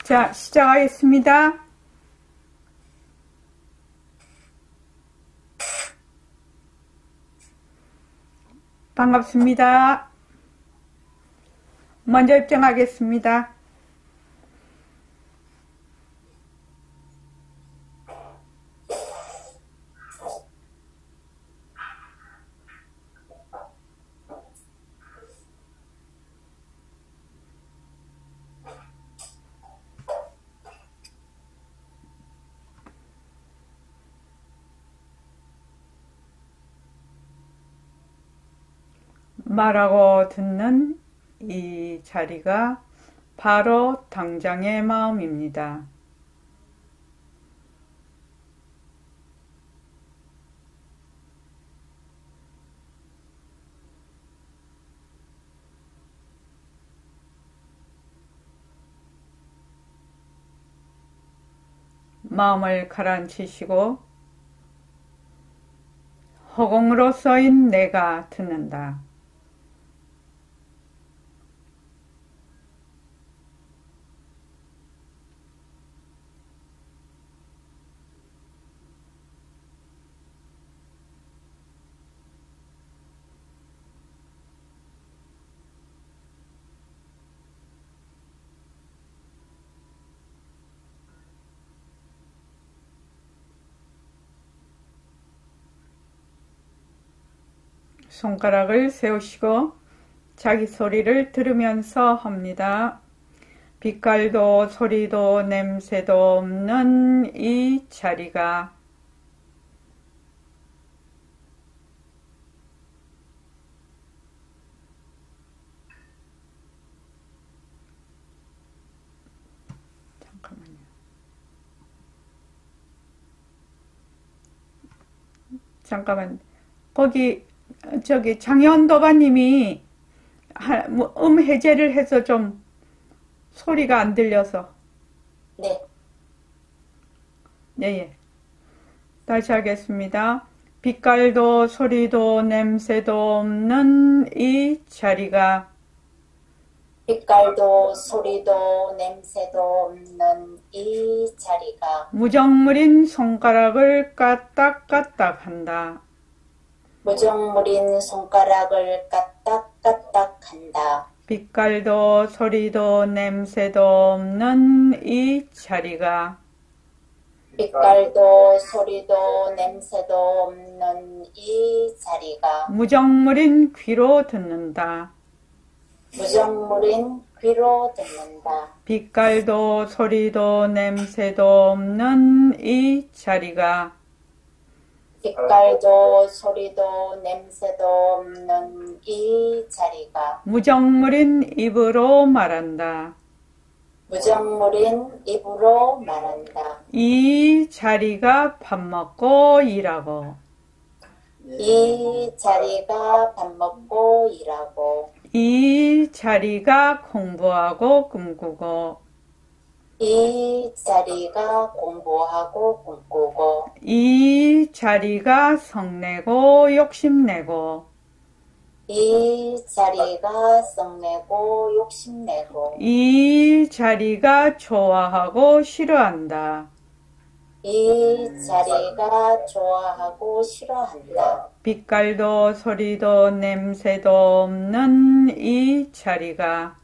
자, 시작하겠습니다. 반갑습니다. 먼저 입장하겠습니다. 말하고 듣는 이 자리가 바로 당장의 마음입니다. 마음을 가라앉히시고 허공으로 써인 내가 듣는다. 손가락을 세우시고 자기 소리를 들으면서 합니다. 빛깔도 소리도 냄새도 없는 이 자리가 잠깐만 거기 저기 장현도바님이 해제를 해서 좀 소리가 안 들려서. 네. 예. 다시 하겠습니다. 빛깔도 소리도 냄새도 없는 이 자리가 빛깔도 소리도 냄새도 없는 이 자리가 무정물인 손가락을 까딱까딱 한다. 무정물인 손가락을 까딱까딱 한다. 빛깔도 소리도 냄새도 없는 이 자리가 빛깔도 소리도 냄새도 없는 이 자리가 무정물인 귀로 듣는다. 무정물인 귀로 듣는다. 빛깔도 소리도 냄새도 없는 이 자리가 빛깔도 소리도 냄새도 없는 이 자리가 무정물인 입으로 말한다. 무정물인 입으로 말한다. 이 자리가 밥 먹고 일하고 이 자리가 밥 먹고 일하고 이 자리가 공부하고 꿈꾸고 이 자리가 공부하고 꿈꾸고 이 자리가 성내고 욕심내고 이 자리가 썩내고 욕심내고 이 자리가 좋아하고 싫어한다. 이 자리가 좋아하고 싫어한다. 빛깔도 소리도 냄새도 없는 이 자리가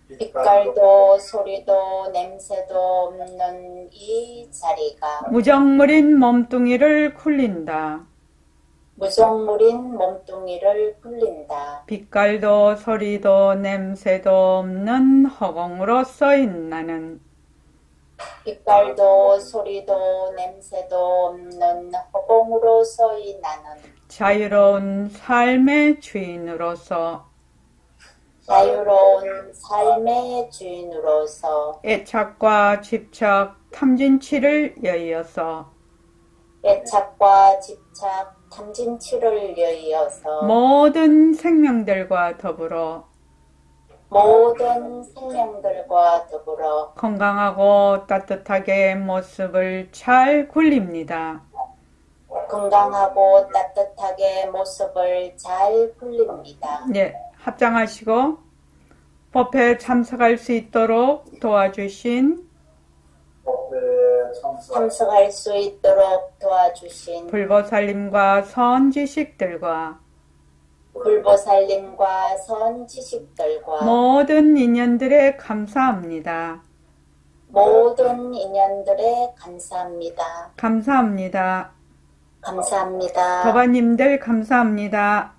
빛깔도 소리도 냄새도 없는 이 자리가 무정물인 몸뚱이를 굴린다. 무정물인 몸뚱이를 굴린다. 빛깔도 소리도 냄새도 없는 허공으로 써인 나는 빛깔도 소리도 냄새도 없는 허공으로 서인 나는 자유로운 삶의 주인으로서 자유로운 삶의 주인으로서 애착과 집착, 탐진치를 여의어서 애착과 집착, 탐진치를 여의어서 모든 생명들과 더불어 모든 생명들과 더불어 건강하고 따뜻하게 모습을 잘 굴립니다. 건강하고 따뜻하게 모습을 잘 굴립니다. 네, 합장하시고 법회에 참석할 수 있도록 도와주신 참석할 수 있도록 도와주신 불보살님과 선지식들과 불보살님과 선지식들과 모든 인연들에 감사합니다. 모든 인연들에 감사합니다. 감사합니다. 감사합니다. 도바님들 감사합니다.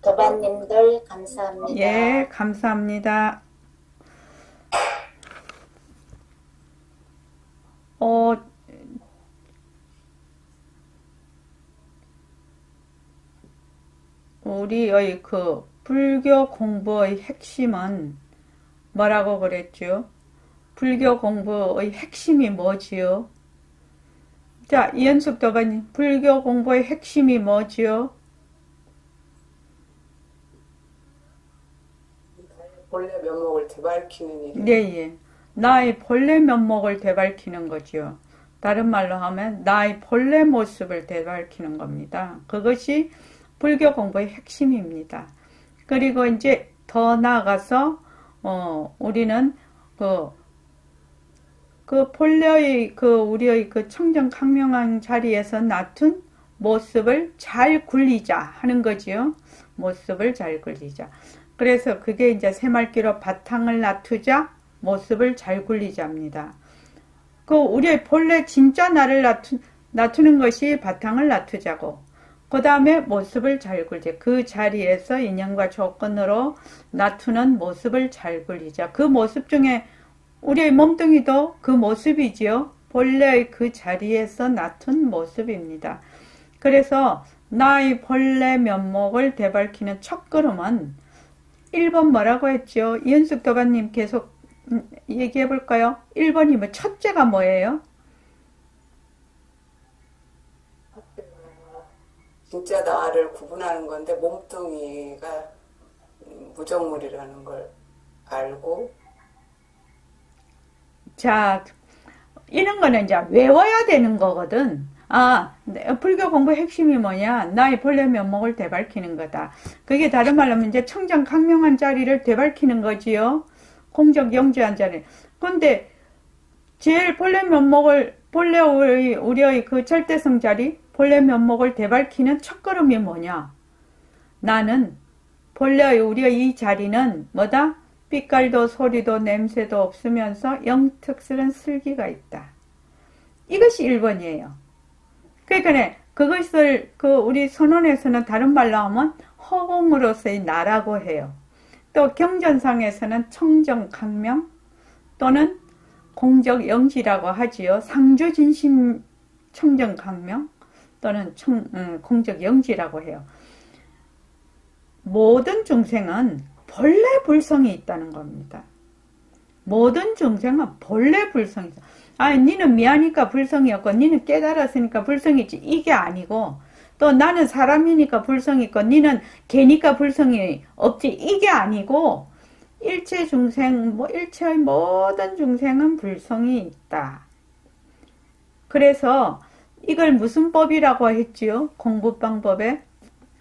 도반님들 감사합니다. 예, 감사합니다. 우리의 그 불교 공부의 핵심은 뭐라고 그랬죠? 불교 공부의 핵심이 뭐지요? 자, 이현숙 도반님, 불교 공부의 핵심이 뭐지요? 본래 면목을 되밟히는 일이. 네, 예. 나의 본래 면목을 되밟히는 거지요. 다른 말로 하면 나의 본래 모습을 되밟히는 겁니다. 그것이 불교 공부의 핵심입니다. 그리고 이제 더 나아가서 우리는 그 본래의 우리의 그 청정강명한 자리에서 나툰 모습을 잘 굴리자 하는 거지요. 모습을 잘 굴리자. 그래서 그게 이제 새말기로 바탕을 놔두자, 모습을 잘 굴리자입니다. 그 우리의 본래 진짜 나를 놔두는 것이 바탕을 놔두자고, 그 다음에 모습을 잘 굴리자. 그 자리에서 인연과 조건으로 놔두는 모습을 잘 굴리자. 그 모습 중에 우리의 몸뚱이도 그 모습이지요. 본래의 그 자리에서 놔둔 모습입니다. 그래서 나의 본래 면목을 되밟히는 첫걸음은 1번 뭐라고 했죠? 이은숙 도반님 계속 얘기해 볼까요? 1번이 뭐 첫째가 뭐예요? 진짜 나를 구분하는 건데 몸뚱이가 무정물이라는 걸 알고. 자, 이런 거는 이제 외워야 되는 거거든. 아, 불교 공부의 핵심이 뭐냐? 나의 본래 면목을 되밟히는 거다. 그게 다른 말로 하면 이제 청정강명한 자리를 되밟히는 거지요. 공적영지한 자리. 근데 제일 본래 면목을, 본래 우리의 그 절대성 자리, 본래 면목을 되밟히는 첫걸음이 뭐냐? 나는 본래 우리의 이 자리는 뭐다? 빛깔도 소리도 냄새도 없으면서 영특스런 슬기가 있다. 이것이 1번이에요. 그러니까 그것을 우리 선언에서는 다른 말로 하면 허공으로서의 나라고 해요. 또 경전상에서는 청정강명 또는 공적영지라고 하지요. 상주진심 청정강명 또는 공적영지라고 해요. 모든 중생은 본래 불성이 있다는 겁니다. 모든 중생은 본래 불성이 있다. 아, 니는 미하니까 불성이 없고 니는 깨달았으니까 불성이 있지. 이게 아니고, 또 나는 사람이니까 불성이 있고 니는 개니까 불성이 없지. 이게 아니고, 일체 중생, 일체의 모든 중생은 불성이 있다. 그래서 이걸 무슨 법이라고 했지요? 공부방법에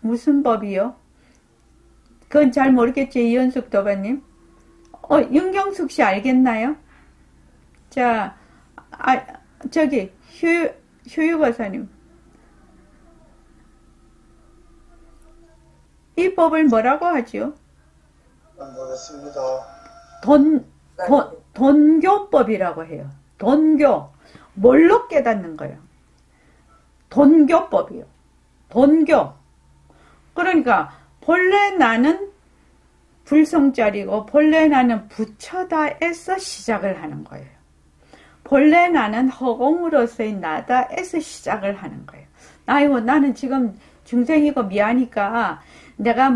무슨 법이요? 그건 잘 모르겠지, 이현숙 도반님. 윤경숙 씨 알겠나요? 자, 저기 휴유과사님, 이 법을 뭐라고 하지요? 모르겠습니다. 돈교법이라고 해요. 돈교. 뭘로 깨닫는 거예요? 돈교법이요. 돈교. 그러니까 본래 나는 불성자리고 본래 나는 부처다에서 시작을 하는 거예요. 본래 나는 허공으로서의 나다에서 시작을 하는 거예요. 아이고, 나는 지금 중생이고 미하니까 내가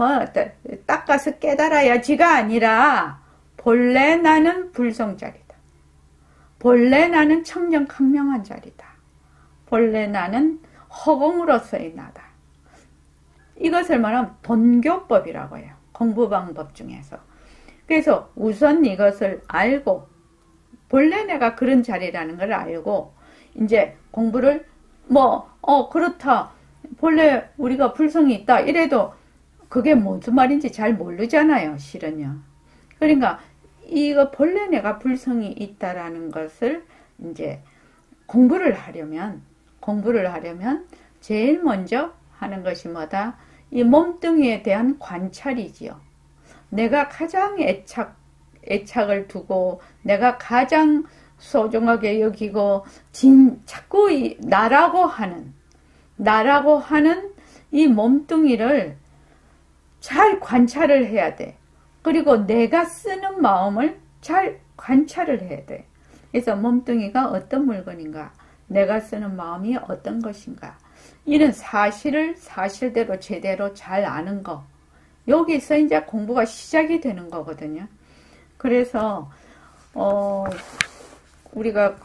닦아서 깨달아야지가 아니라 본래 나는 불성자리다. 본래 나는 청정강명한 자리다. 본래 나는 허공으로서의 나다. 이것을 말하면 돈교법이라고 해요. 공부방법 중에서. 그래서 우선 이것을 알고, 본래 내가 그런 자리라는 걸 알고, 이제 공부를 그렇다. 본래 우리가 불성이 있다. 이래도 그게 무슨 말인지 잘 모르잖아요, 실은요. 그러니까 이거 본래 내가 불성이 있다라는 것을 이제 공부를 하려면 제일 먼저 하는 것이 뭐다? 이 몸뚱이에 대한 관찰이지요. 내가 가장 애착을 두고 내가 가장 소중하게 여기고 자꾸 나라고 하는 이 몸뚱이를 잘 관찰을 해야 돼. 그리고 내가 쓰는 마음을 잘 관찰을 해야 돼. 그래서 몸뚱이가 어떤 물건인가, 내가 쓰는 마음이 어떤 것인가, 이런 사실을 사실대로 제대로 잘 아는 거, 여기서 이제 공부가 시작이 되는 거거든요. 그래서 우리가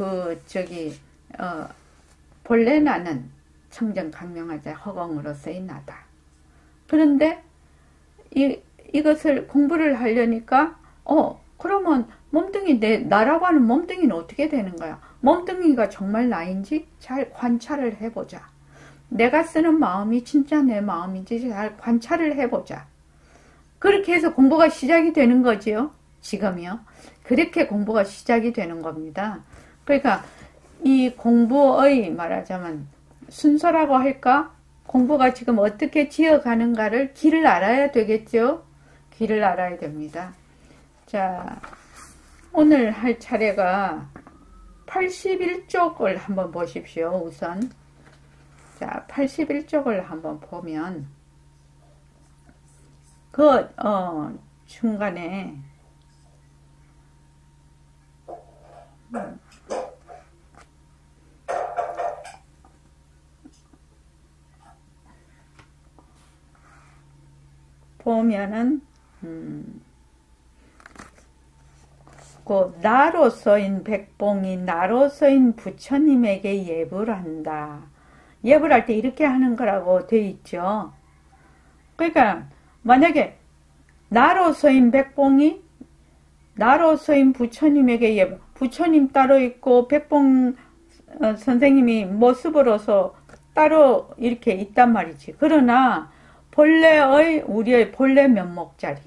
본래 나는 청정강명하자 허공으로서의 나다. 그런데 이것을 공부를 하려니까 그러면 몸뚱이 나라고 하는 몸뚱이는 어떻게 되는 거야? 몸뚱이가 정말 나인지 잘 관찰을 해보자. 내가 쓰는 마음이 진짜 내 마음인지 잘 관찰을 해보자. 그렇게 해서 공부가 시작이 되는 거지요. 지금이요. 그렇게 공부가 시작이 되는 겁니다. 그러니까 이 공부의 말하자면 순서라고 할까? 공부가 지금 어떻게 지어가는가를 길을 알아야 되겠죠? 길을 알아야 됩니다. 자, 오늘 할 차례가 81쪽을 한번 보십시오. 우선 자, 81쪽을 한번 보면 중간에 보면은 나로서인 백봉이 나로서인 부처님에게 예불 한다. 예불할 때 이렇게 하는 거라고 돼 있죠. 그러니까 만약에 나로서인 백봉이 나로서인 부처님에게 예불, 부처님 따로 있고 백봉 선생님이 모습으로서 따로 이렇게 있단 말이지. 그러나 본래의 우리의 본래 면목자리,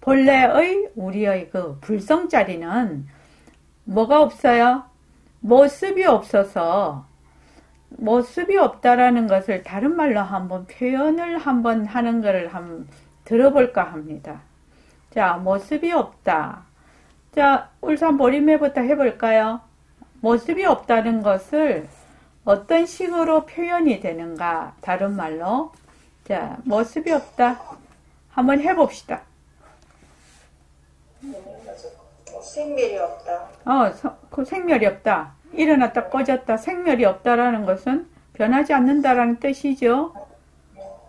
본래의 우리의 그 불성자리는 뭐가 없어요? 모습이 없어서, 모습이 없다라는 것을 다른 말로 한번 표현을 한번 하는 것을 한번 들어볼까 합니다. 자, 모습이 없다. 자, 울산 보림회부터 해볼까요? 모습이 없다는 것을 어떤 식으로 표현이 되는가? 다른 말로. 자, 모습이 없다. 한번 해봅시다. 생멸이 없다. 생멸이 없다. 일어났다 꺼졌다. 생멸이 없다라는 것은 변하지 않는다라는 뜻이죠.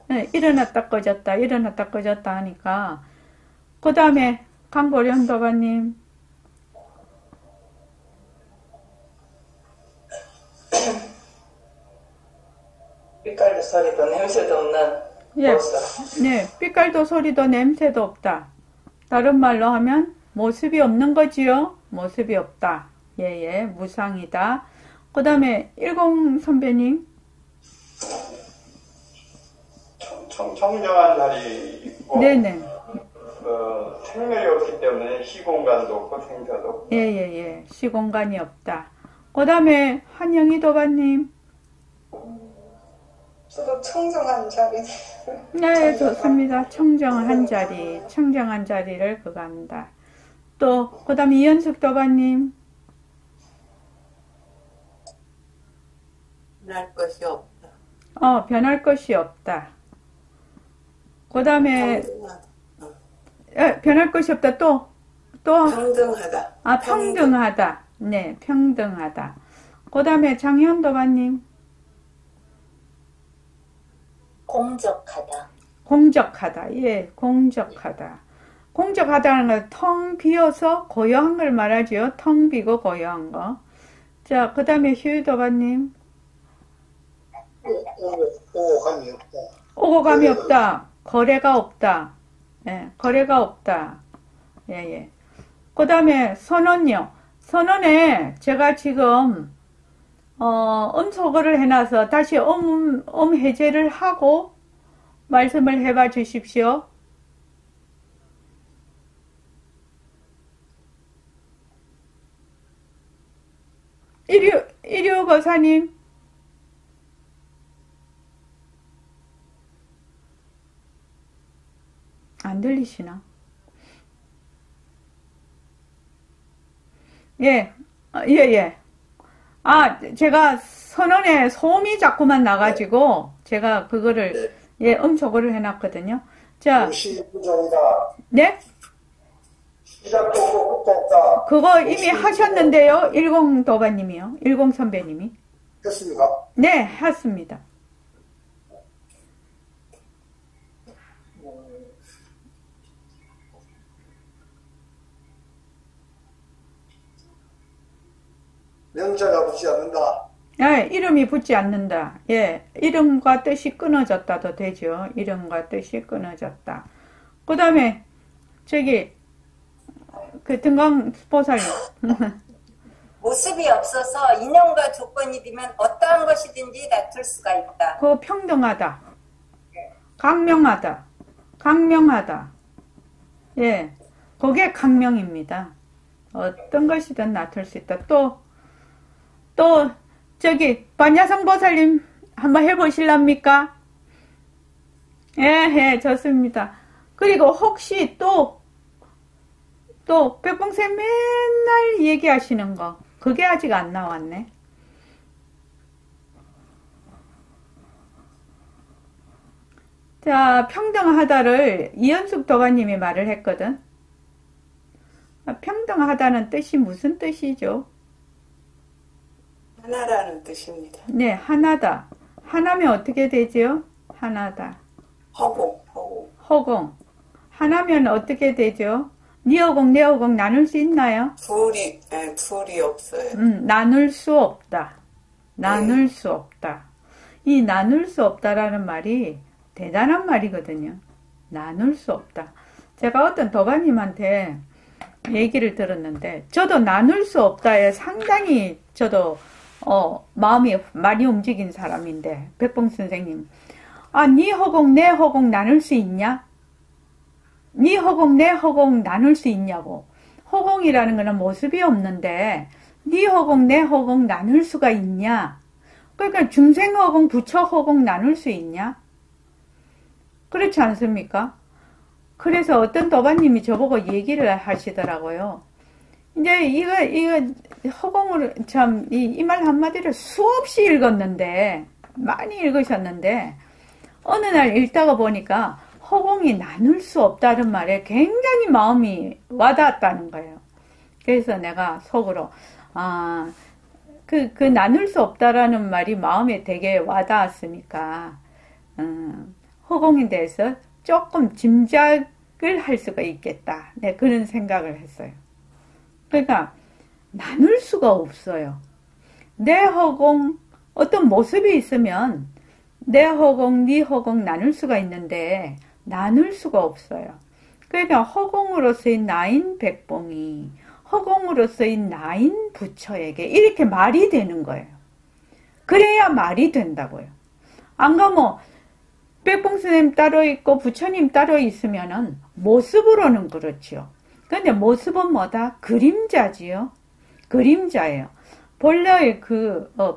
네, 일어났다 꺼졌다. 일어났다 꺼졌다 하니까. 그 다음에 강보련 도가님. 빛깔도 소리도 냄새도 없는 모습. 네, 빛깔도 소리도 냄새도 없다. 다른 말로 하면 모습이 없는 거지요. 모습이 없다. 예, 무상이다. 그 다음에 10 선배님. 청정한 자리 있고, 네네. 생멸이 없기 때문에 시공간도 없고 생사도 없고. 예. 시공간이 없다. 그 다음에 한영희 도반님. 저도 청정한 자리. 네, 좋습니다. 청정한 자리. 청정한 자리를 그거 합니다. 또, 그 다음에 이현숙 도반님. 변할 것이 없다. 변할 것이 없다. 그 다음에, 변할 것이 없다. 또, 평등하다. 평등하다. 네, 평등하다. 그 다음에 장현 도반님. 공적하다. 공적하다. 예, 공적하다. 공적하다는 건 텅 비어서 고요한 걸 말하죠. 텅 비고 고요한 거. 자, 그 다음에 휴유도바님. 오감이 없다. 오감이 없다. 거래가 없다. 예, 거래가 없다. 예. 그 다음에 선언요. 선언에 제가 지금 음소거를 해놔서 다시 해제를 하고 말씀을 해봐 주십시오. 일요 거사님. 안 들리시나? 예, 예. 아, 제가 선언에 소음이 자꾸만 나가지고, 제가 그거를, 예, 음소거를 해놨거든요. 자. 네? 그거 이미 하셨는데요. 10 도바님이요. 10 선배님이. 했습니까? 네, 했습니다. 명자가 붙지 않는다. 예, 이름이 붙지 않는다. 예, 이름과 뜻이 끊어졌다도 되죠. 이름과 뜻이 끊어졌다. 그 다음에, 저기, 그 등강보살님. 모습이 없어서 인연과 조건이 되면 어떠한 것이든지 다툴 수가 있다. 그거 평등하다. 강명하다. 강명하다. 예, 그게 강명입니다. 어떤 것이든 나툴 수 있다. 또, 저기, 반야성보살님 한번 해보실랍니까? 예, 좋습니다. 그리고 혹시 또, 백봉쌤 맨날 얘기하시는 거, 그게 아직 안 나왔네. 자, 평등하다를 이현숙 도가님이 말을 했거든. 평등하다는 뜻이 무슨 뜻이죠? 하나라는 뜻입니다. 네, 하나다. 하나면 어떻게 되죠? 하나다. 허공. 하나면 어떻게 되죠? 네 허공, 내 허공 나눌 수 있나요? 둘이 없어요. 나눌 수 없다. 나눌 수 없다. 이 나눌 수 없다라는 말이 대단한 말이거든요. 나눌 수 없다. 제가 어떤 도가님한테 얘기를 들었는데, 저도 나눌 수 없다에 상당히 저도 마음이 많이 움직인 사람인데, 백봉 선생님, 네 허공, 내 허공 나눌 수 있냐? 네 허공, 내 허공 나눌 수 있냐고. 허공이라는 거는 모습이 없는데, 네 허공, 내 허공 나눌 수가 있냐? 그러니까 중생 허공, 부처 허공 나눌 수 있냐? 그렇지 않습니까? 그래서 어떤 도반님이 저보고 얘기를 하시더라고요. 이제 이거 허공으로 참 이 말 한마디를 수없이 읽었는데, 많이 읽으셨는데, 어느 날 읽다가 보니까 허공이 나눌 수 없다는 말에 굉장히 마음이 와닿았다는 거예요. 그래서 내가 속으로 그 나눌 수 없다라는 말이 마음에 되게 와닿았으니까 허공에 대해서 조금 짐작을 할 수가 있겠다. 네, 그런 생각을 했어요. 그러니까 나눌 수가 없어요. 내 허공 어떤 모습이 있으면 내 허공, 네 허공 나눌 수가 있는데 나눌 수가 없어요. 그러니까 허공으로서의 나인 백봉이 허공으로서의 나인 부처에게 이렇게 말이 되는 거예요. 그래야 말이 된다고요. 안 그러면 백봉 스님 따로 있고 부처님 따로 있으면은 모습으로는 그렇지요. 근데 모습은 뭐다? 그림자지요. 그림자예요. 본래의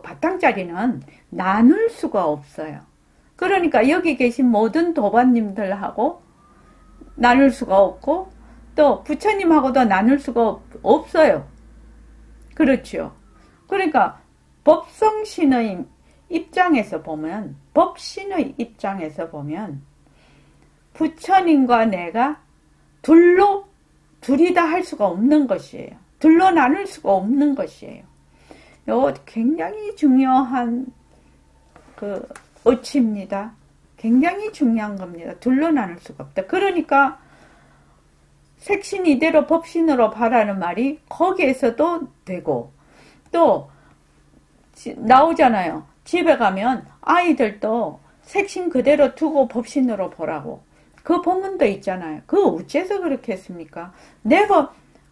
바탕자리는 나눌 수가 없어요. 그러니까 여기 계신 모든 도반님들하고 나눌 수가 없고 또 부처님하고도 나눌 수가 없어요. 그렇죠. 그러니까 법성신의 입장에서 보면 법신의 입장에서 보면 부처님과 내가 둘이 다 할 수가 없는 것이에요. 둘로 나눌 수가 없는 것이에요. 이거 굉장히 중요한 어치입니다. 굉장히 중요한 겁니다. 둘로 나눌 수가 없다. 그러니까 색신 이대로 법신으로 바라는 말이 거기에서도 되고 또 나오잖아요. 집에 가면 아이들도 색신 그대로 두고 법신으로 보라고. 그 본문도 있잖아요. 그거 어째서 그렇게 했습니까? 내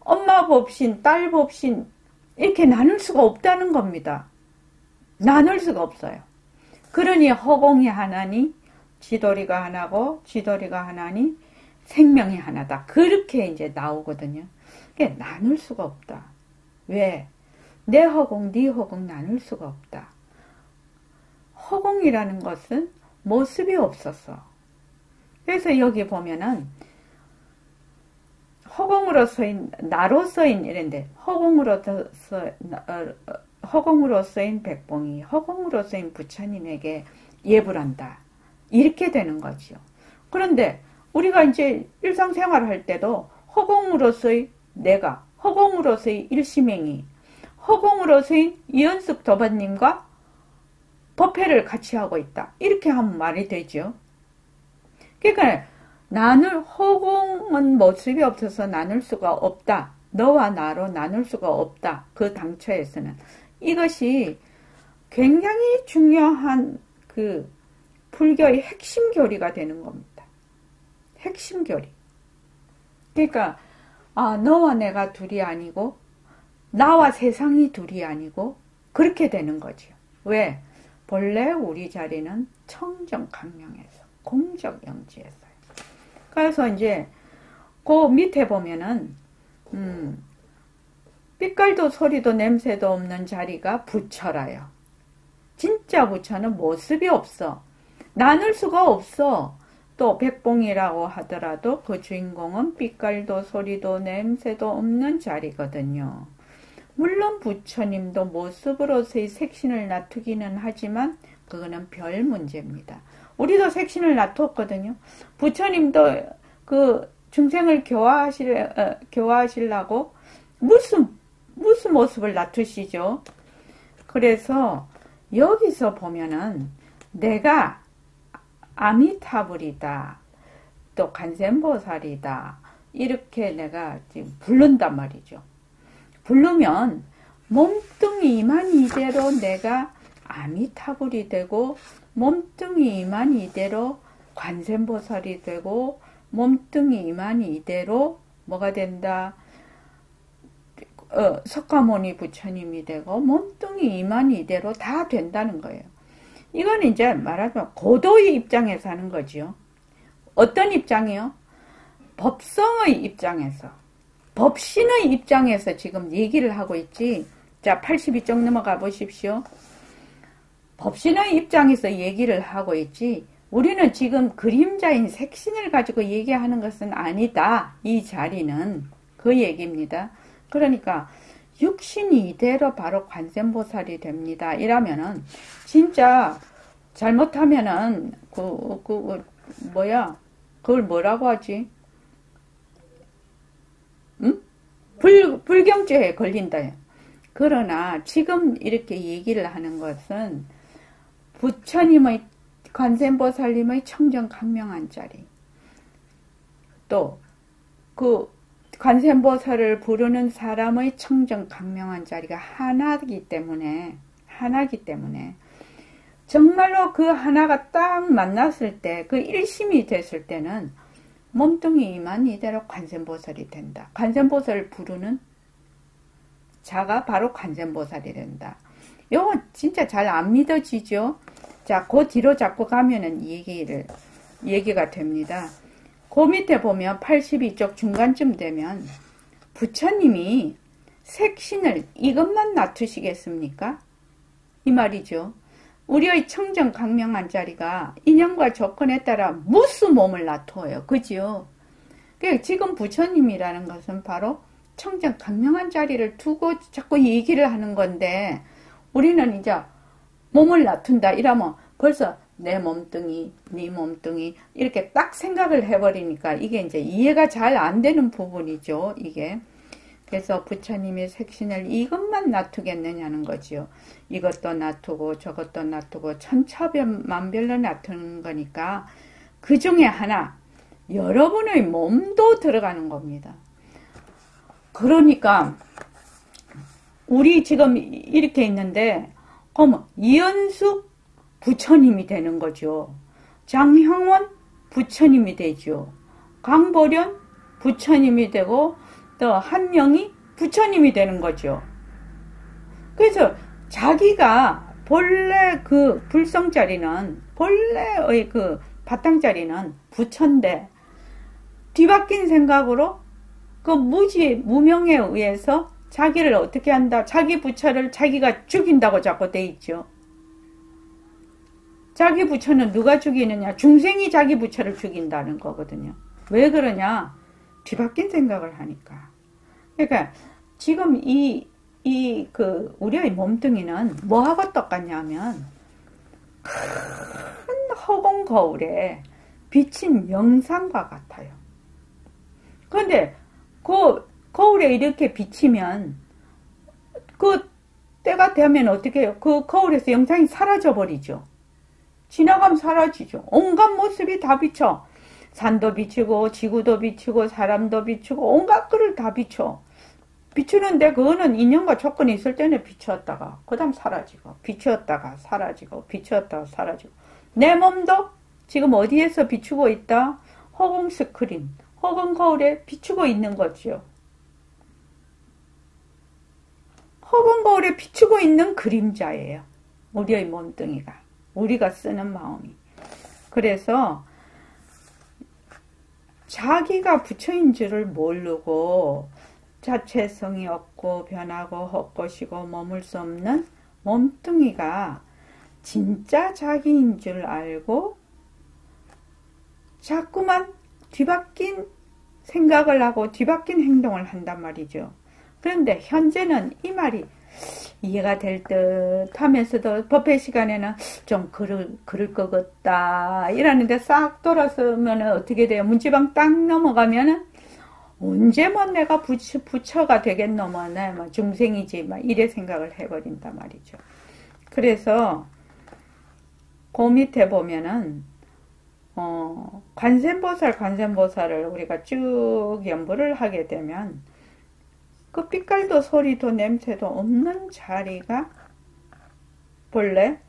엄마 법신, 딸 법신 이렇게 나눌 수가 없다는 겁니다. 나눌 수가 없어요. 그러니 허공이 하나니 지도리가 하나고 지도리가 하나니 생명이 하나다. 그렇게 이제 나오거든요. 그게 나눌 수가 없다. 왜? 내 허공, 네 허공 나눌 수가 없다. 허공이라는 것은 모습이 없었어. 그래서 여기 보면은 허공으로서인 나로서인 이런데 허공으로서인 백봉이 허공으로서인 부처님에게 예불한다. 이렇게 되는 거지요. 그런데 우리가 이제 일상생활을 할 때도 허공으로서의 내가, 허공으로서의 일심행이, 허공으로서의 이연숙 도반님과 법회를 같이 하고 있다. 이렇게 하면 말이 되죠. 그러니까 허공은 모습이 없어서 나눌 수가 없다. 너와 나로 나눌 수가 없다. 그 당처에서는. 이것이 굉장히 중요한 그 불교의 핵심 교리가 되는 겁니다. 핵심 교리. 그러니까 너와 내가 둘이 아니고 나와 세상이 둘이 아니고 그렇게 되는 거죠. 왜? 본래 우리 자리는 청정강명에서 공적영지에서요. 그래서 이제 그 밑에 보면은 빛깔도 소리도 냄새도 없는 자리가 부처라요. 진짜 부처는 모습이 없어. 나눌 수가 없어. 또 백봉이라고 하더라도 그 주인공은 빛깔도 소리도 냄새도 없는 자리거든요. 물론 부처님도 모습으로서의 색신을 낳기는 하지만 그거는 별 문제입니다. 우리도 색신을 낳았거든요. 부처님도 그 중생을 교화하시려고 무슨 모습을 낳으시죠. 그래서 여기서 보면은 내가 아미타불이다, 또 관세음보살이다, 이렇게 내가 지금 부른단 말이죠. 부르면 몸뚱이만 이대로 내가 아미타불이 되고, 몸뚱이만 이대로 관세음보살이 되고, 몸뚱이만 이대로 뭐가 된다? 석가모니 부처님이 되고, 몸뚱이만 이대로 다 된다는 거예요. 이건 이제 말하자면 고도의 입장에서 하는 거죠. 어떤 입장이요? 법성의 입장에서, 법신의 입장에서 지금 얘기를 하고 있지. 자, 82쪽 넘어가 보십시오. 법신의 입장에서 얘기를 하고 있지. 우리는 지금 그림자인 색신을 가지고 얘기하는 것은 아니다. 이 자리는 그 얘기입니다. 그러니까 육신이 이대로 바로 관세음보살이 됩니다. 이러면은 진짜 잘못하면은 그걸 뭐라고 하지? 응? 불경죄에 걸린다. 그러나 지금 이렇게 얘기를 하는 것은 부처님의 관세음보살님의 청정강명한 자리, 또 그 관세음보살을 부르는 사람의 청정강명한 자리가 하나이기 때문에 정말로 그 하나가 딱 만났을 때, 그 일심이 됐을 때는 몸뚱이만 이대로 관세음보살이 된다. 관세음보살을 부르는 자가 바로 관세음보살이 된다. 이거 진짜 잘 안 믿어지죠? 자, 그 뒤로 자꾸 가면은 얘기가 됩니다. 그 밑에 보면 82쪽 중간쯤 되면 부처님이 색신을 이것만 낳으시겠습니까? 이 말이죠. 우리의 청정강명한 자리가 인연과 조건에 따라 무수 몸을 낳아요. 그죠? 그러니까 지금 부처님이라는 것은 바로 청정강명한 자리를 두고 자꾸 얘기를 하는 건데, 우리는 이제 몸을 낳는다 이러면 벌써 내 몸뚱이, 네 몸뚱이 이렇게 딱 생각을 해버리니까 이게 이제 이해가 잘 안 되는 부분이죠. 이게. 그래서 부처님의 색신을 이것만 놔두겠느냐는 거지요. 이것도 놔두고 저것도 놔두고 천차만별로 놔두는 거니까 그 중에 하나, 여러분의 몸도 들어가는 겁니다. 그러니까 우리 지금 이렇게 있는데, 이연숙 부처님이 되는 거죠. 장형원 부처님이 되죠. 강보련 부처님이 되고, 또 한 명이 부처님이 되는 거죠. 그래서 자기가 본래 그 불성자리는, 본래의 그 바탕자리는 부처인데, 뒤바뀐 생각으로 그 무명에 의해서 자기를 어떻게 한다? 자기 부처를 자기가 죽인다고 자꾸 돼 있죠. 자기 부처는 누가 죽이느냐? 중생이 자기 부처를 죽인다는 거거든요. 왜 그러냐? 뒤바뀐 생각을 하니까. 그러니까 지금 우리의 몸뚱이는 뭐하고 똑같냐면 큰 허공 거울에 비친 명상과 같아요. 그런데 그 거울에 이렇게 비치면 그 때가 되면 어떻게 해요? 그 거울에서 영상이 사라져 버리죠. 지나가면 사라지죠. 온갖 모습이 다 비쳐. 산도 비치고 지구도 비치고 사람도 비치고 온갖 거를 다 비쳐. 비추는데 그거는 인연과 조건이 있을 때는 비추었다가 그 다음 사라지고 비추었다가 사라지고 비추었다가 사라지고 내 몸도 지금 어디에서 비추고 있다? 허공 스크린, 허공 거울에 비추고 있는 거지요. 허공 거울에 비추고 있는 그림자예요. 우리의 몸뚱이가. 우리가 쓰는 마음이. 그래서 자기가 부처인 줄을 모르고 자체성이 없고 변하고 헛것이고 머물 수 없는 몸뚱이가 진짜 자기인 줄 알고 자꾸만 뒤바뀐 생각을 하고 뒤바뀐 행동을 한단 말이죠. 그런데 현재는 이 말이 이해가 될 듯 하면서도 법회 시간에는 좀 그럴 것 같다 이러는데 싹 돌아서면 어떻게 돼요? 문지방 딱 넘어가면은 언제 뭐 내가 부처가 되겠노 뭐 나 뭐 중생이지 막 이래 생각을 해버린단 말이죠. 그래서 그 밑에 보면은 관세음보살을 우리가 쭉 연부를 하게 되면 그 빛깔도 소리도 냄새도 없는 자리가 본래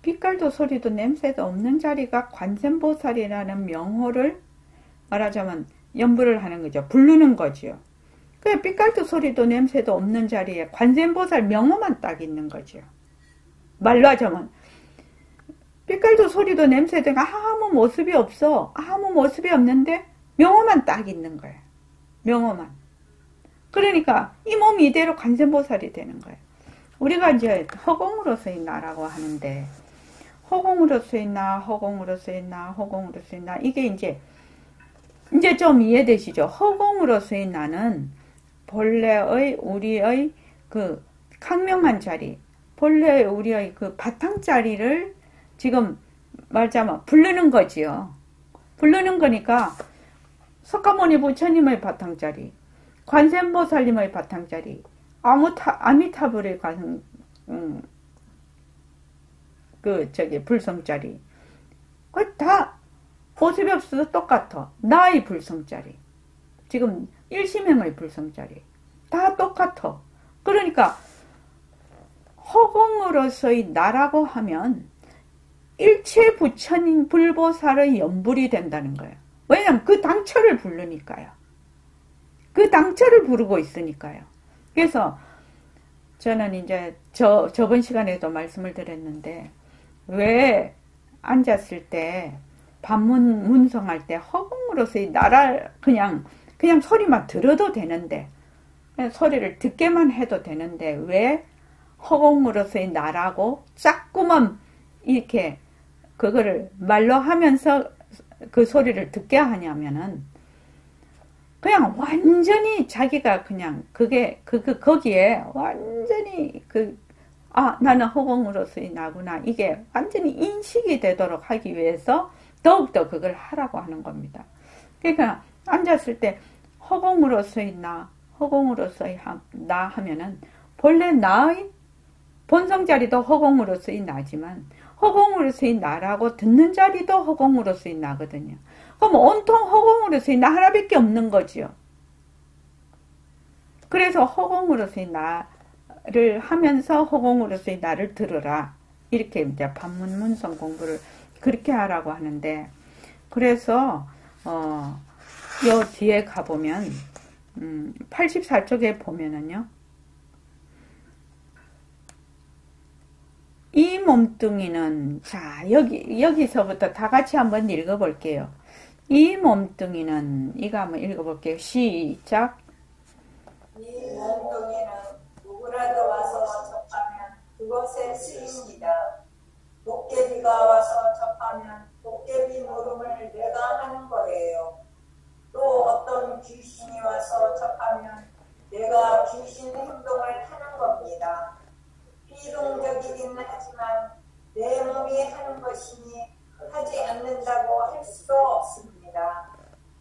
빛깔도 소리도 냄새도 없는 자리가 관세음보살이라는 명호를 말하자면 연부를 하는 거죠. 부르는 거죠. 그 빛깔도 소리도 냄새도 없는 자리에 관세음보살 명호만 딱 있는 거죠. 말로 하자면 빛깔도 소리도 냄새도 아무 모습이 없어. 아무 모습이 없는데 명호만 딱 있는 거예요. 명호만. 그러니까 이 몸이 이대로 관세음보살이 되는 거예요. 우리가 이제 허공으로서의 나라고 하는데 허공으로서의 나, 허공으로서의 나, 허공으로서의 나 이게 이제 좀 이해되시죠? 허공으로서의 나는 본래의 우리의 그 강명한 자리, 본래의 우리의 그 바탕자리를 지금 말자면 부르는 거지요. 부르는 거니까 석가모니 부처님의 바탕자리, 관세음보살님의 바탕자리, 아미타불의 불성자리, 그 다 모습이 없어도 똑같아. 나의 불성자리, 지금 일심행의 불성자리, 다 똑같아. 그러니까 허공으로서의 나라고 하면 일체 부처님 불보살의 연불이 된다는 거예요. 왜냐하면 그 당처를 부르니까요. 그 당처를 부르고 있으니까요. 그래서 저는 이제 저번 시간에도 말씀을 드렸는데 왜 앉았을 때 반문 문성할 때 허공으로서의 나라 그냥 소리만 들어도 되는데 소리를 듣게만 해도 되는데 왜 허공으로서의 나라고 자꾸만 이렇게 그거를 말로 하면서 그 소리를 듣게 하냐면은 그냥 완전히 자기가 그냥 거기에 완전히 나는 허공으로서의 나구나 이게 완전히 인식이 되도록 하기 위해서 더욱더 그걸 하라고 하는 겁니다. 그러니까 앉았을 때 허공으로서의 나, 허공으로서의 나 하면은 본래 나의 본성 자리도 허공으로서의 나지만 허공으로서의 나라고 듣는 자리도 허공으로서의 나거든요. 그럼 온통 허공으로서의 나 하나밖에 없는 거지요. 그래서 허공으로서의 나를 하면서 허공으로서의 나를 들으라. 이렇게 이제 반문문성 공부를 그렇게 하라고 하는데, 그래서 요 뒤에 가보면 84쪽에 보면은요. 이 몸뚱이는 자 여기서부터 다 같이 한번 읽어볼게요. 이 몸뚱이는 이거 한번 읽어볼게요. 시작. 이 몸뚱이는 겁니다. 비동적이긴 하지만 내 몸이 하는 것이니 하지 않는다고 할 수도 없습니다.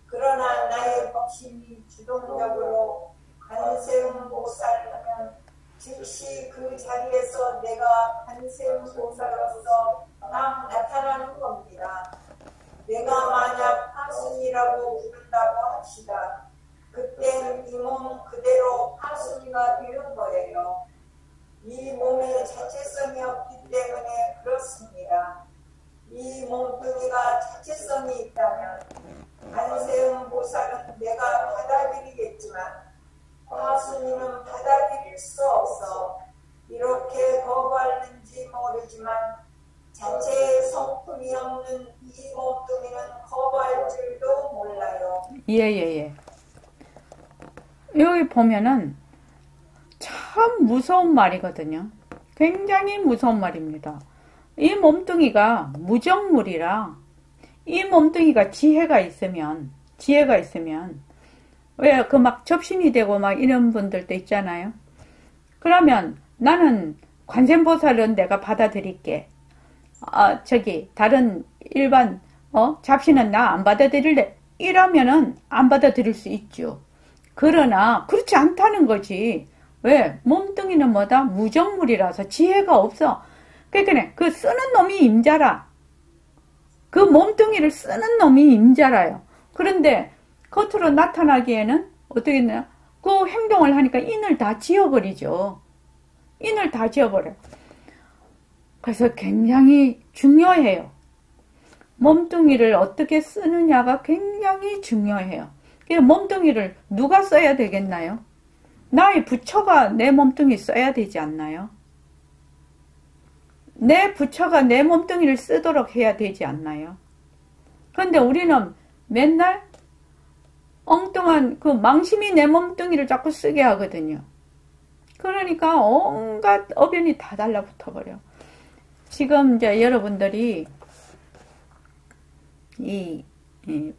그러나 나의 법심이 주동적으로 관세음보살을 하면 즉시 그 자리에서 내가 관세음보살로서 딱 나타나는 겁니다. 내가 만약 파순이라고 부른다고 합시다. 그땐 이 몸 그대로 파순이가 되는 거예요. 이 몸에 자체성이 없기 때문에 그렇습니다. 이 몸뚱이가 자체성이 있다면 관세음보살은 내가 받아들이겠지만 파순이는 받아들일 수 없어 이렇게 거부하는지 모르지만 자체의 성품이 없는 이 몸뚱이는 거부할 줄도 몰라요. 예. 여기 보면은 참 무서운 말이거든요. 굉장히 무서운 말입니다. 이 몸뚱이가 무정물이라 이 몸뚱이가 지혜가 있으면 왜 그 막 접신이 되고 막 이런 분들도 있잖아요. 그러면 나는 관세음보살은 내가 받아들일게. 다른 일반 잡신은 나 안 받아들일래. 이러면은 안 받아들일 수 있죠. 그러나 그렇지 않다는 거지. 왜? 몸뚱이는 뭐다? 무정물이라서 지혜가 없어. 그러니까 그 쓰는 놈이 임자라. 그 몸뚱이를 쓰는 놈이 임자라요. 그런데 겉으로 나타나기에는 어떻게 했나? 그 행동을 하니까 인을 다 지워버리죠. 인을 다 지워버려. 그래서 굉장히 중요해요. 몸뚱이를 어떻게 쓰느냐가 굉장히 중요해요. 몸뚱이를 누가 써야 되겠나요? 나의 부처가 내 몸뚱이 써야 되지 않나요? 내 부처가 내 몸뚱이를 쓰도록 해야 되지 않나요? 그런데 우리는 맨날 엉뚱한 그 망심이 내 몸뚱이를 자꾸 쓰게 하거든요. 그러니까 온갖 어변이 다 달라붙어 버려. 지금 이제 여러분들이 이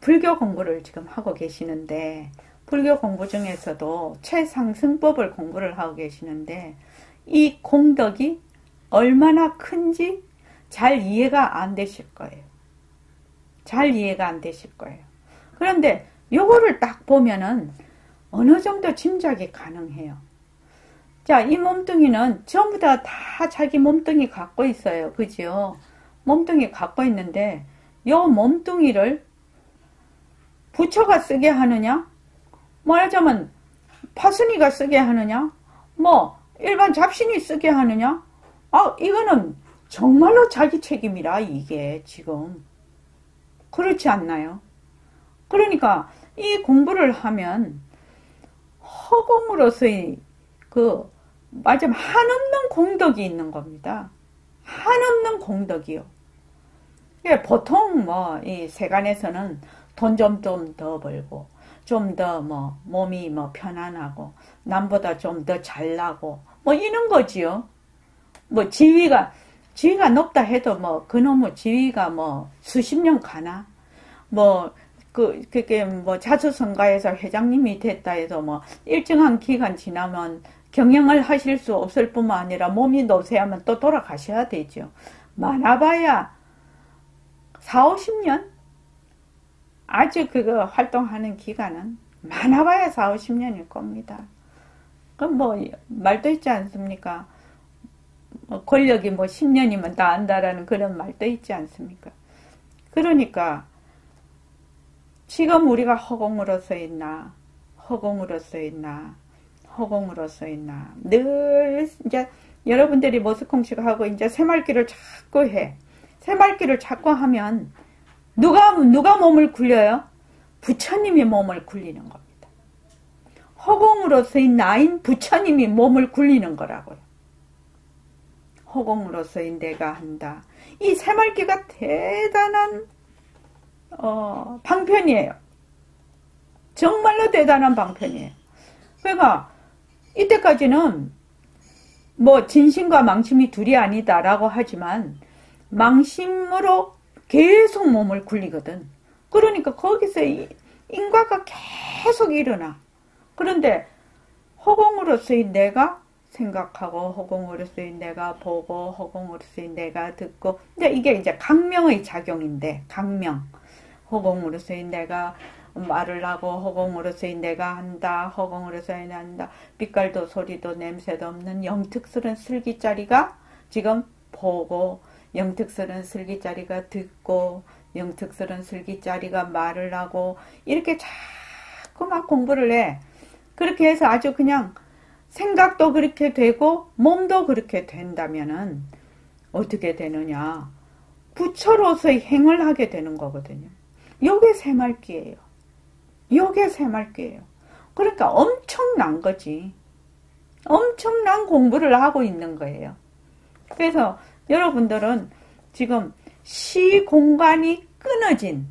불교 공부를 지금 하고 계시는데, 불교 공부 중에서도 최상승법을 공부를 하고 계시는데, 이 공덕이 얼마나 큰지 잘 이해가 안 되실 거예요. 잘 이해가 안 되실 거예요. 그런데 요거를 딱 보면은 어느 정도 짐작이 가능해요. 자, 이 몸뚱이는 전부 다 자기 몸뚱이 갖고 있어요. 그죠? 몸뚱이 갖고 있는데, 요 몸뚱이를 부처가 쓰게 하느냐? 말하자면 파순이가 쓰게 하느냐? 뭐 일반 잡신이 쓰게 하느냐? 이거는 정말로 자기 책임이라 이게 지금. 그렇지 않나요? 그러니까 이 공부를 하면 허공으로서의 말하자면 한없는 공덕이 있는 겁니다. 한없는 공덕이요. 보통 이 세간에서는 돈 좀 더 벌고, 좀 더 몸이 편안하고, 남보다 좀 더 잘나고, 이런 거지요. 지위가 높다 해도 그놈의 지위가 수십 년 가나? 그게 자수성가에서 회장님이 됐다 해도 일정한 기간 지나면 경영을 하실 수 없을 뿐만 아니라 몸이 노쇠하면 또 돌아가셔야 되죠. 많아봐야 40-50년? 아주 그거 활동하는 기간은 많아봐야 40-50년일 겁니다. 그럼 말도 있지 않습니까? 권력이 10년이면 다 안다라는 그런 말도 있지 않습니까? 그러니까 지금 우리가 허공으로서 있나 늘 이제 여러분들이 머스콩식하고 이제 새말귀를 자꾸 해. 새말귀를 자꾸 하면 누가 몸을 굴려요? 부처님이 몸을 굴리는 겁니다. 허공으로서의 나인 부처님이 몸을 굴리는 거라고요. 허공으로서의 내가 한다. 이 새말귀가 대단한 방편이에요. 정말로 대단한 방편이에요. 그러니까 이때까지는 진심과 망심이 둘이 아니다라고 하지만 망심으로 계속 몸을 굴리거든. 그러니까 거기서 인과가 계속 일어나. 그런데 허공으로서의 내가 생각하고 허공으로서의 내가 보고 허공으로서의 내가 듣고 이게 이제 강명의 작용인데 강명 허공으로서의 내가 말을 하고 허공으로서의 내가 한다 허공으로서의 내가 한다 빛깔도 소리도 냄새도 없는 영특스러운 슬기짜리가 지금 보고 영특스러운 슬기짜리가 듣고 영특스러운 슬기짜리가 말을 하고 이렇게 자꾸 막 공부를 해. 그렇게 해서 아주 그냥 생각도 그렇게 되고 몸도 그렇게 된다면은 어떻게 되느냐. 부처로서의 행을 하게 되는 거거든요. 요게 새말기예요. 요게 새말기예요. 그러니까 엄청난 거지. 엄청난 공부를 하고 있는 거예요. 그래서 여러분들은 지금 시공간이 끊어진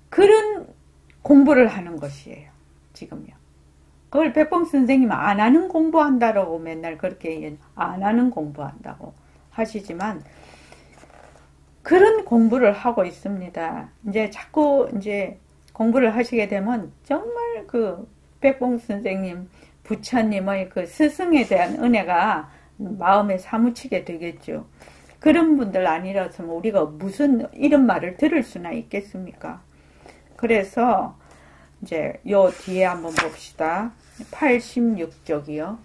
그런 공부를 하는 것이에요. 지금요. 그걸 백봉 선생님은 안 하는 공부한다라고 맨날 그렇게 안 하는 공부한다고 하시지만 그런 공부를 하고 있습니다. 이제 자꾸 이제 공부를 하시게 되면 정말 그 백봉 선생님, 부처님의 그 스승에 대한 은혜가 마음에 사무치게 되겠죠. 그런 분들 아니라서는 우리가 무슨 이런 말을 들을 수나 있겠습니까? 그래서 이제 요 뒤에 한번 봅시다. 86쪽이요.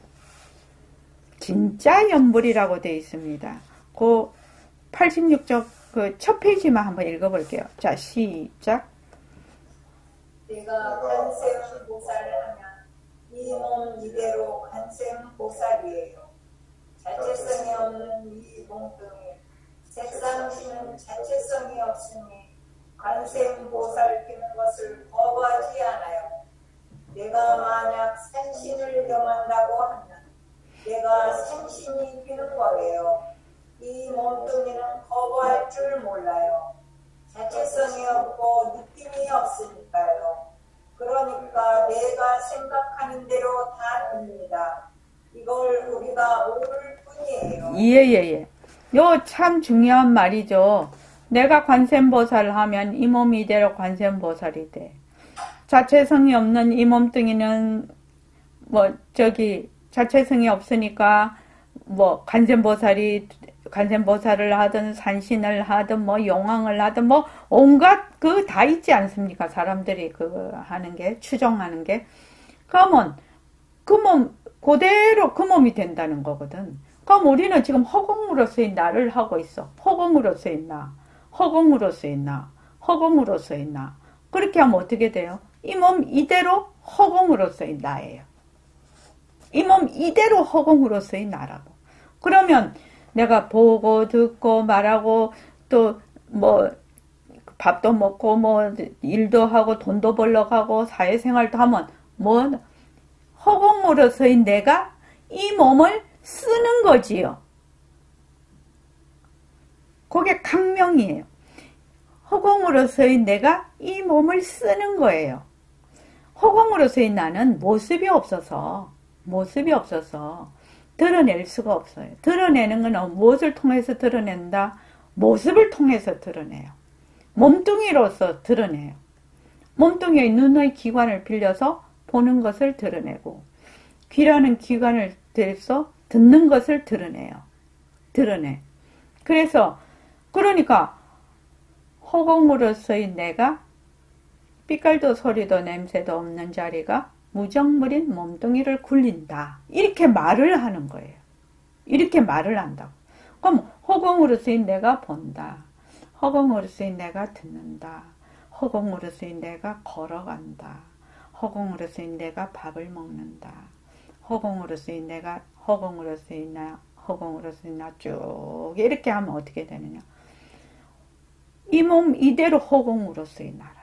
진짜 연불이라고 되어 있습니다. 그 86쪽 그 첫 페이지만 한번 읽어볼게요. 자, 시작. 내가 관세음보살을 하면 이 몸 이대로 관세음보살이에요. 자체성이 없는 이 몸뚱이 색상심은 자체성이 없으니 관세음보살 되는 것을 거부하지 않아요. 내가 만약 생신을 겸한다고 하면 내가 생신이 되는 거예요. 이 몸뚱이는 거부할 줄 몰라요. 자체성이 없고 느낌이 없으니까요. 그러니까 내가 생각하는 대로 다 됩니다. 이걸 우리가 모를 뿐이에요. 예. 요 참 중요한 말이죠. 내가 관세음보살을 하면 이 몸이 이대로 관세음보살이 돼. 자체성이 없는 이 몸뚱이는 자체성이 없으니까 관세음보살을 하든 산신을 하든 용왕을 하든 온갖 그 다 있지 않습니까? 사람들이 그 하는 게 추정하는 게. 그러면 그 몸 그대로 그 몸이 된다는 거거든. 그럼 우리는 지금 허공으로서의 나를 하고 있어. 허공으로서의 나. 그렇게 하면 어떻게 돼요? 이 몸 이대로 허공으로서의 나예요. 이 몸 이대로 허공으로서의 나라고. 그러면 내가 보고 듣고 말하고 또 밥도 먹고 일도 하고 돈도 벌러 가고 사회생활도 하면 허공으로서의 내가 이 몸을 쓰는 거지요. 그게 강명이에요. 허공으로서의 내가 이 몸을 쓰는 거예요. 허공으로서의 나는 모습이 없어서 드러낼 수가 없어요. 드러내는 건 무엇을 통해서 드러낸다? 모습을 통해서 드러내요. 몸뚱이로서 드러내요. 몸뚱이의 눈의 기관을 빌려서 보는 것을 드러내고 귀라는 기관을 들여서 듣는 것을 드러내. 그러니까 허공으로서의 내가 빛깔도 소리도 냄새도 없는 자리가 무정물인 몸뚱이를 굴린다. 이렇게 말을 하는 거예요. 이렇게 말을 한다고. 그럼 허공으로서의 내가 본다. 허공으로서의 내가 듣는다. 허공으로서의 내가 걸어간다. 허공으로서의 내가 밥을 먹는다. 허공으로서의 내가 허공으로서의 나 쭉 이렇게 하면 어떻게 되느냐. 이 몸 이대로 허공으로서의 나라.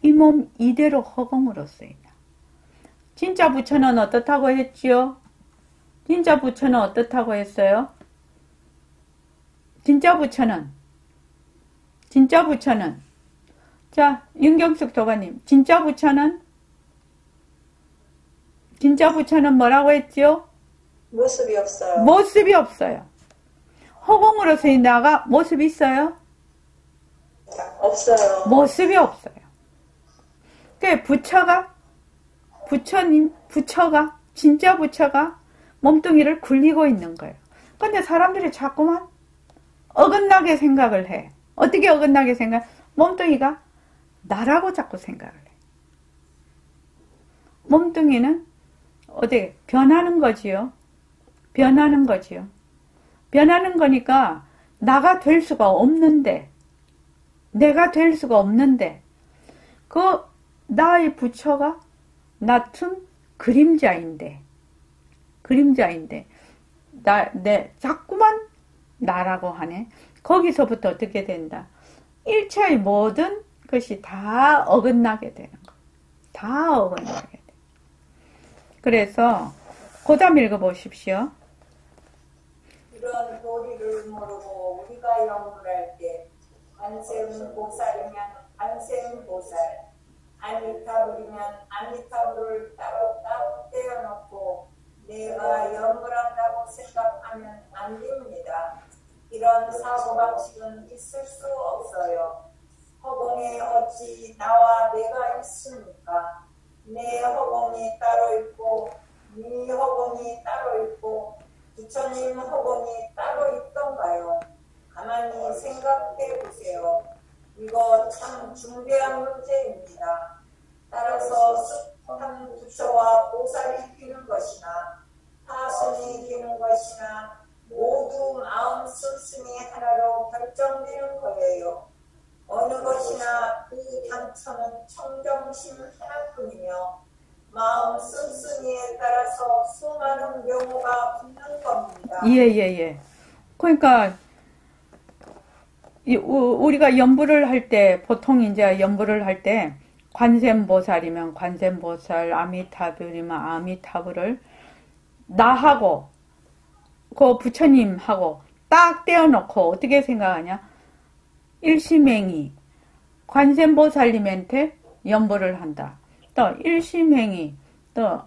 이 몸 이대로 허공으로서의 나. 진짜 부처는 어떻다고 했지요? 진짜 부처는 어떻다고 했어요? 진짜 부처는 자, 윤경숙 도가님, 진짜 부처는 뭐라고 했지요? 모습이 없어요. 모습이 없어요. 허공으로서의 나가 모습이 있어요? 없어요. 모습이 없어요. 그 부처가 부처가, 진짜 부처가 몸뚱이를 굴리고 있는 거예요. 근데 사람들이 자꾸만 어긋나게 생각을 해. 어떻게 어긋나게 생각? 몸뚱이가 나라고 자꾸 생각을 해. 몸뚱이는 어디 변하는 거지요. 변하는 거지요. 변하는 거니까 나가 될 수가 없는데, 내가 될 수가 없는데, 그 나의 부처가 나툰 그림자인데, 자꾸만 나라고 하네. 거기서부터 어떻게 된다? 일체의 모든 것이 다 어긋나게 되는 거. 다 어긋나게 돼. 그래서 그 다음 읽어보십시오. 이런 도리를 모르고 우리가 연구할 때 관세음보살이면 관세음보살, 아미타불이면 아미타불을 따로 떼어놓고 내가 연구한다고 생각하면 안 됩니다. 이런 사고방식은 있을 수 없어요. 허공에 어찌 나와 내가 있습니까? 내 허공이 따로 있고 네 허공이 따로 있고 부처님 허공이 따로 있던가요? 가만히 생각해 보세요. 이거 참 중대한 문제입니다. 따라서 숱한 부처와 보살이 되는 것이나 타손이 되는 것이나 모두 마음 씀씀이 하나로 결정되는 거예요. 어느 것이나 그 당처는 청정심 하나뿐이며 마음 씀씀이에 따라서 수많은 명호가 붙는 겁니다. 예. 그러니까 우리가 연부를 할 때, 보통 이제 연부를 할 때 관세음보살이면 관세음보살, 아미타불이면 아미타불을 나하고 그 부처님하고 딱 떼어놓고 어떻게 생각하냐? 일심행위, 관세음보살님한테 연부를 한다. 또 일심행위, 또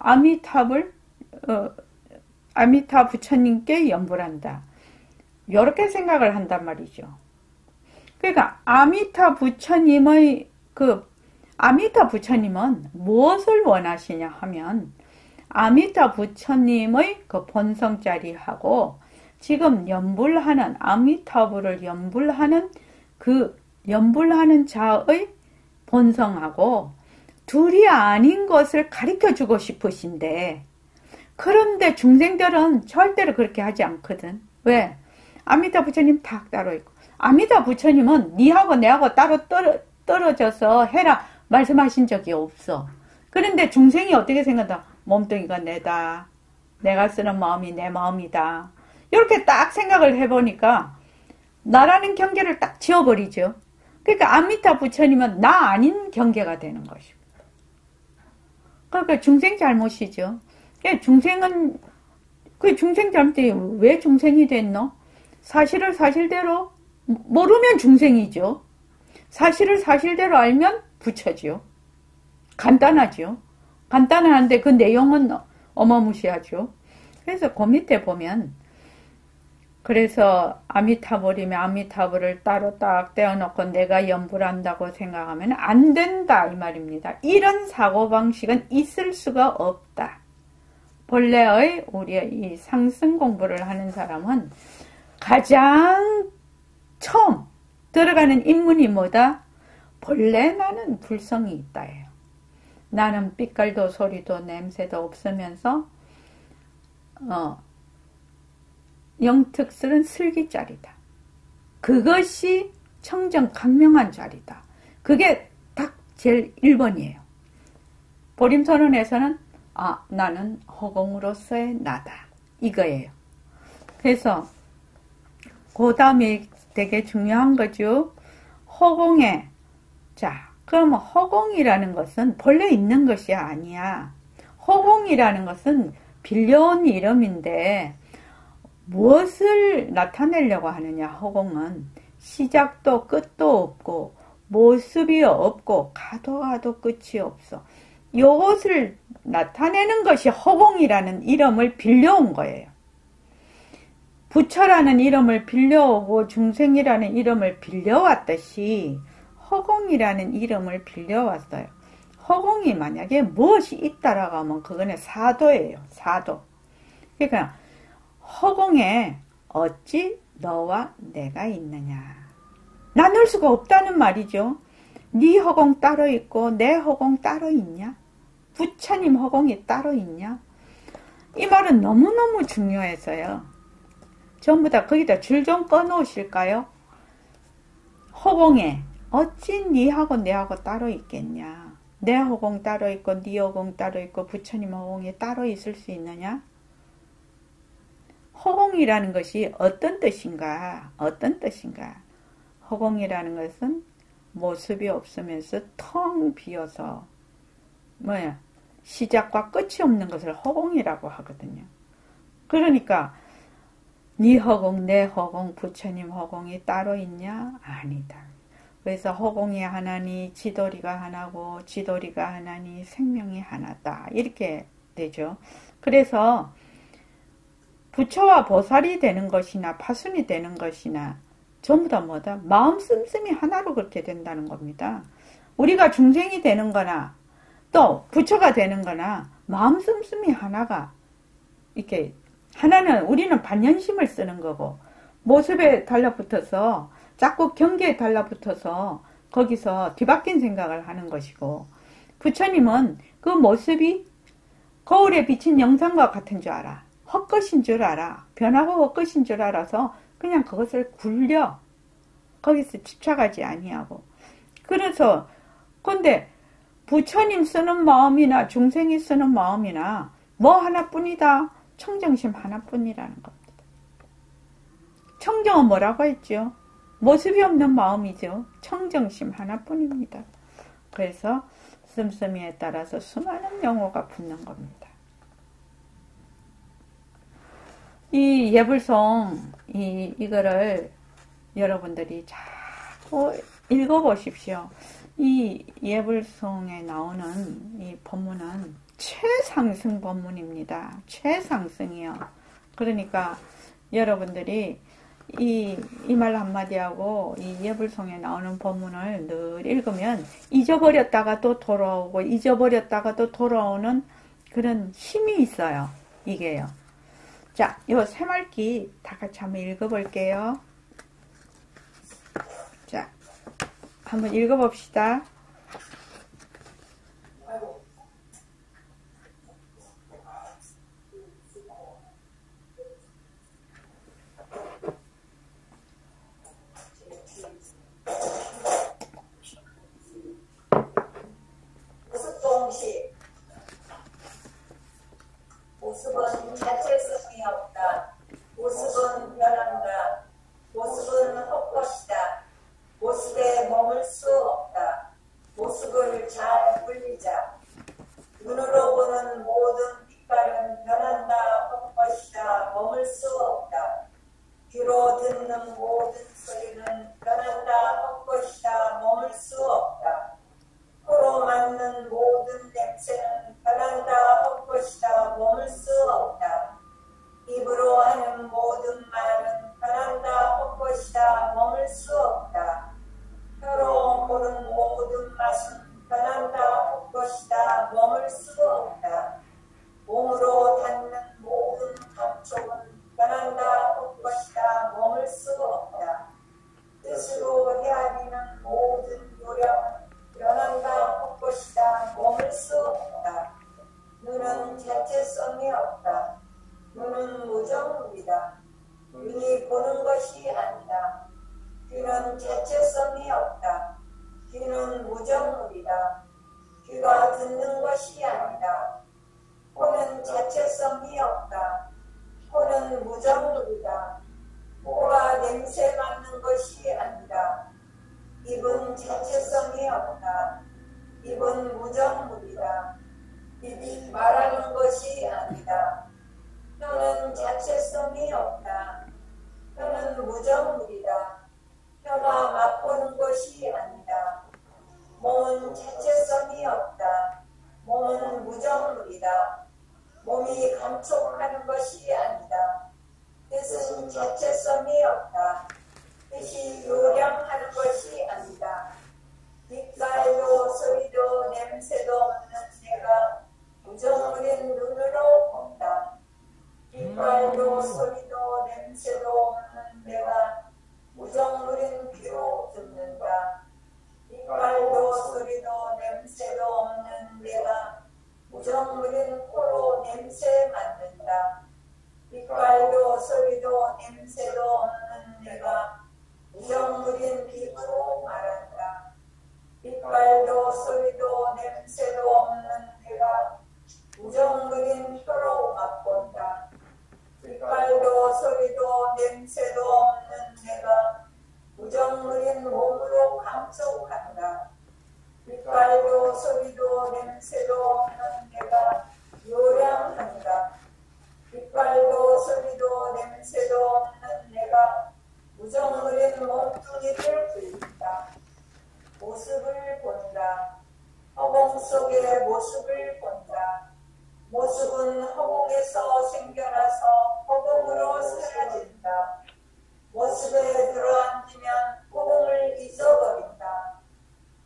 아미타 부처님께 연부를 한다. 이렇게 생각을 한단 말이죠. 그러니까 아미타 부처님은 무엇을 원하시냐 하면 아미타 부처님의 그 본성자리하고 지금 연불하는 아미타불을 연불하는 그 연불하는 자의 본성하고 둘이 아닌 것을 가르쳐주고 싶으신데, 그런데 중생들은 절대로 그렇게 하지 않거든. 왜? 아미타 부처님 다 따로 있고, 아미타 부처님은 니하고 내하고 따로 떨어져서 해라 말씀하신 적이 없어. 그런데 중생이 어떻게 생각한다? 몸뚱이가 내다. 내가 쓰는 마음이 내 마음이다. 이렇게 딱 생각을 해보니까 나라는 경계를 딱 지워버리죠. 그러니까 아미타 부처님은 나 아닌 경계가 되는 것이고. 그러니까 중생 잘못이죠. 중생은, 그 중생 잘못이 왜 중생이 됐노? 사실을 사실대로 모르면 중생이죠. 사실을 사실대로 알면 부처죠. 간단하죠. 간단한데 그 내용은 어마무시하죠. 그래서 그 밑에 보면, 그래서 아미타불이면 아미타불을 따로 딱 떼어놓고 내가 연불 한다고 생각하면 안 된다 이 말입니다. 이런 사고방식은 있을 수가 없다. 본래의 우리의 이 상승 공부를 하는 사람은 가장 처음 들어가는 입문이 뭐다? 본래 나는 불성이 있다예요. 나는 빛깔도 소리도 냄새도 없으면서 영특스런 슬기자리다. 그것이 청정 강명한 자리다. 그게 딱 제일 1번이에요. 보림선언에서는 나는 허공으로서의 나다. 이거예요. 그래서 그 다음에 되게 중요한 거죠. 허공에, 자, 그러면 허공이라는 것은 본래 있는 것이 아니야. 허공이라는 것은 빌려온 이름인데 무엇을 나타내려고 하느냐? 허공은 시작도 끝도 없고 모습이 없고 가도 끝이 없어. 이것을 나타내는 것이 허공이라는 이름을 빌려온 거예요. 부처라는 이름을 빌려오고 중생이라는 이름을 빌려왔듯이 허공이라는 이름을 빌려왔어요. 허공이 만약에 무엇이 있다라고 하면 그거는 사도예요. 사도. 그러니까 허공에 어찌 너와 내가 있느냐. 나눌 수가 없다는 말이죠. 네 허공 따로 있고 내 허공 따로 있냐? 부처님 허공이 따로 있냐? 이 말은 너무너무 중요해서요. 전부 다 거기다 줄 좀 꺼놓으실까요? 허공에 어찌 네하고 내하고 따로 있겠냐? 내 허공 따로 있고 네 허공 따로 있고 부처님 허공이 따로 있을 수 있느냐? 허공이라는 것이 어떤 뜻인가? 어떤 뜻인가? 허공이라는 것은 모습이 없으면서 텅 비어서 시작과 끝이 없는 것을 허공이라고 하거든요. 그러니까 네 허공, 내 허공, 부처님 허공이 따로 있냐? 아니다. 그래서 허공이 하나니 지도리가 하나고 지도리가 하나니 생명이 하나다. 이렇게 되죠. 그래서 부처와 보살이 되는 것이나 파순이 되는 것이나 전부 다 뭐다? 마음 씀씀이 하나로 그렇게 된다는 겁니다. 우리가 중생이 되는 거나 또 부처가 되는 거나 마음 씀씀이 하나가 이렇게 하나는 우리는 반연심을 쓰는 거고 모습에 달라붙어서 자꾸 경계에 달라붙어서 거기서 뒤바뀐 생각을 하는 것이고 부처님은 그 모습이 거울에 비친 영상과 같은 줄 알아. 헛것인 줄 알아. 변하고 헛것인 줄 알아서 그냥 그것을 굴려. 거기서 집착하지 아니하고. 그래서 근데 부처님 쓰는 마음이나 중생이 쓰는 마음이나 뭐 하나뿐이다. 청정심 하나뿐이라는 겁니다. 청정은 뭐라고 했죠? 모습이 없는 마음이죠. 청정심 하나뿐입니다. 그래서 씀씀이에 따라서 수많은 용어가 붙는 겁니다. 이 예불송 이거를 여러분들이 자꾸 읽어보십시오. 이 예불송에 나오는 이 법문은 최상승 법문입니다. 최상승이요. 그러니까 여러분들이 이 말 한마디하고 이 예불송에 나오는 법문을 늘 읽으면 잊어버렸다가 또 돌아오고 잊어버렸다가 또 돌아오는 그런 힘이 있어요. 이게요. 자, 요 새말기 다 같이 한번 읽어볼게요. 자, 한번 읽어봅시다. 모습은 자체성이 없다. 모습은 변한다. 모습은 헛것이다. 모습에 머물 수 없다. 모습을 잘 굴리자. 눈으로 보는 모든 빛깔은 변한다. 헛것이다. 머물 수 없다. 귀로 듣는 모든 소리는 변한다. 헛것이다. 머물 수 없다. 코로 맡는 모든 냄새는 변한다. 헛것이다. 머물 수 없다. 입으로 하는 모든 말은 변한다. 헛것이다. 머물 수 없다. 혀로 보는 모든 맛은 변한다. 헛것이다. 머물 수 없다. 몸으로 닿는 모든 감촉은 변한다. 헛것이다. 머물 수 없다. 뜻으로 헤아리는 모든 요령은 변한다. 헛것이다. 머물 수 없다. 눈은 자체성이 없다. 눈은 무정물이다. 눈이 보는 것이 아니다. 귀는 자체성이 없다. 귀는 무정물이다. 귀가 듣는 것이 아니다. 코는 자체성이 없다. 코는 무정물이다. 코가 냄새 맡는 것이 아니다. 입은 자체성이 없다. 입은 무정물이다. 입이 말하는 것이 아니다. 혀는 자체성이 없다. 혀는 무정물이다. 혀가 맛보는 것이 아니다. 몸은 자체성이 없다. 몸은 무정물이다. 몸이 감촉하는 것이 아니다. 뜻은 자체성이 없다. 뜻이 요량하는 것이 아니다. 빛 빛깔도 소리도 냄새도 없는 내가 부정부린 눈으로 본다. 빛깔도 소리도 냄새도 없는 내가 부정부린 귀로 듣는다. 빛깔도 소리도 냄새도 없는 내가 부정부린 코로 냄새 맡는다. 빛깔도 소리도 냄새도 없는 내가 부정부린 피부로 말한다. 빛깔도 소리도 냄새도 없는 내가 부정부린 혀로 맛본다. 빛깔도 소리도 냄새도 없는 내가 부정부린 몸으로 감촉한다. 빛깔도 소리도 냄새도 없는 내가 요량한다. 빛깔도 소리도 냄새도 없는 내가 부정부린 몸뚱이를 굴린다. 모습을 본다. 허공 속의 모습을 본다. 모습은 허공에서 생겨나서 허공으로 사라진다. 모습에 들어앉으면 허공을 잊어버린다.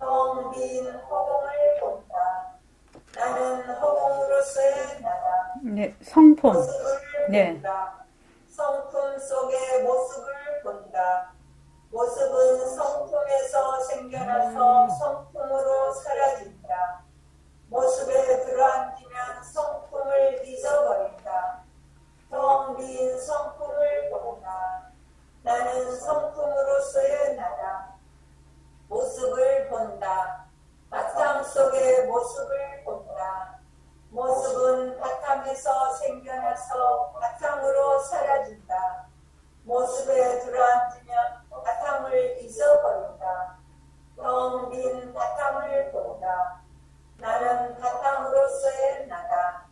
텅 빈 허공을 본다. 나는 허공으로서의 나다. 네, 성품. 모습을 네. 본다. 성품 속의 모습을 본다. 모습은 성품에서 생겨나서 성품으로 사라진다. 모습에 들어앉으면 성품을 잊어버린다. 텅 빈 성품을 본다. 나는 성품으로서의 나다. 모습을 본다. 바탕 속의 모습을 본다. 모습은 바탕에서 생겨나서 바탕으로 사라진다. 모습에 들어앉으면 바탕을 잊어버린다. 텅 빈 바탕을 본다. 나는 바탕으로서의 나다.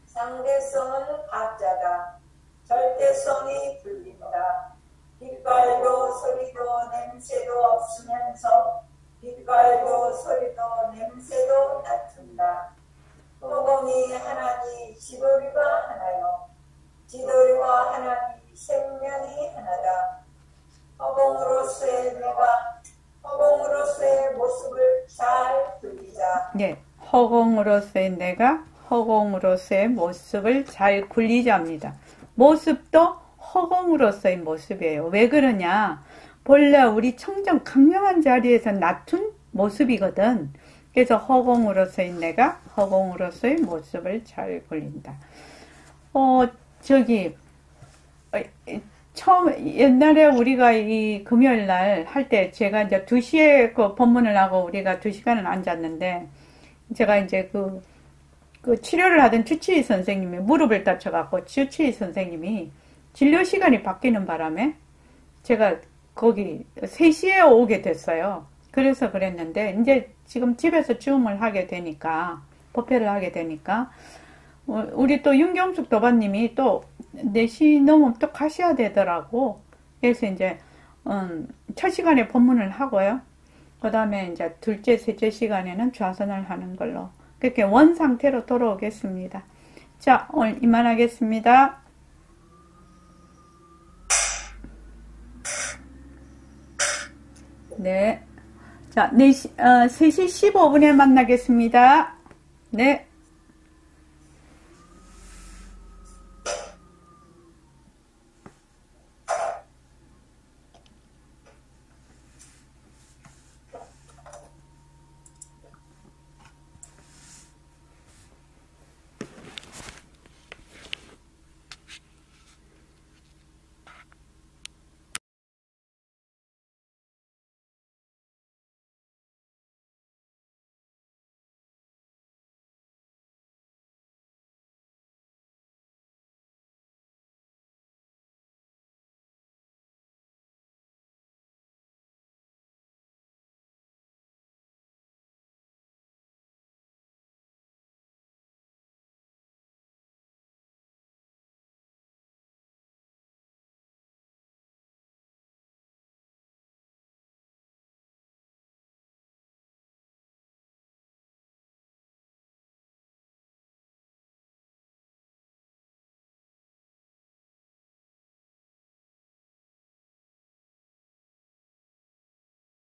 상대성은 가짜다. 절대성이 들린다. 빛깔도 소리도 냄새도 없으면서 빛깔도 소리도 냄새도 다툰다. 허공이 하나니 지도리가 하나요. 지도리와 하나니 생명이 하나다. 허공으로서의 내가 허공으로서의 모습을 잘 굴리자. 네, 허공으로서의 내가 허공으로서의 모습을 잘 굴리자입니다. 모습도 허공으로서의 모습이에요. 왜 그러냐? 본래 우리 청정 강명한 자리에서 낮춘 모습이거든. 그래서 허공으로서의 내가 허공으로서의 모습을 잘 굴린다. 옛날에 우리가 이 금요일 날 할 때 제가 이제 2시에 그 법문을 하고 우리가 2시간을 앉았는데 제가 이제 그 치료를 하던 주치의 선생님이 무릎을 다쳐갖고 주치의 선생님이 진료 시간이 바뀌는 바람에 제가 거기 3시에 오게 됐어요. 그래서 그랬는데 이제 지금 집에서 줌을 하게 되니까 법회를 하게 되니까 우리 또 윤경숙 도반님이 또 4시 넘으면 또 가셔야 되더라고. 그래서 이제 첫 시간에 법문을 하고요. 그 다음에 이제 둘째, 셋째 시간에는 좌선을 하는 걸로 그렇게 원 상태로 돌아오겠습니다. 자, 오늘 이만하겠습니다. 네. 자, 3시 15분에 만나겠습니다. 네.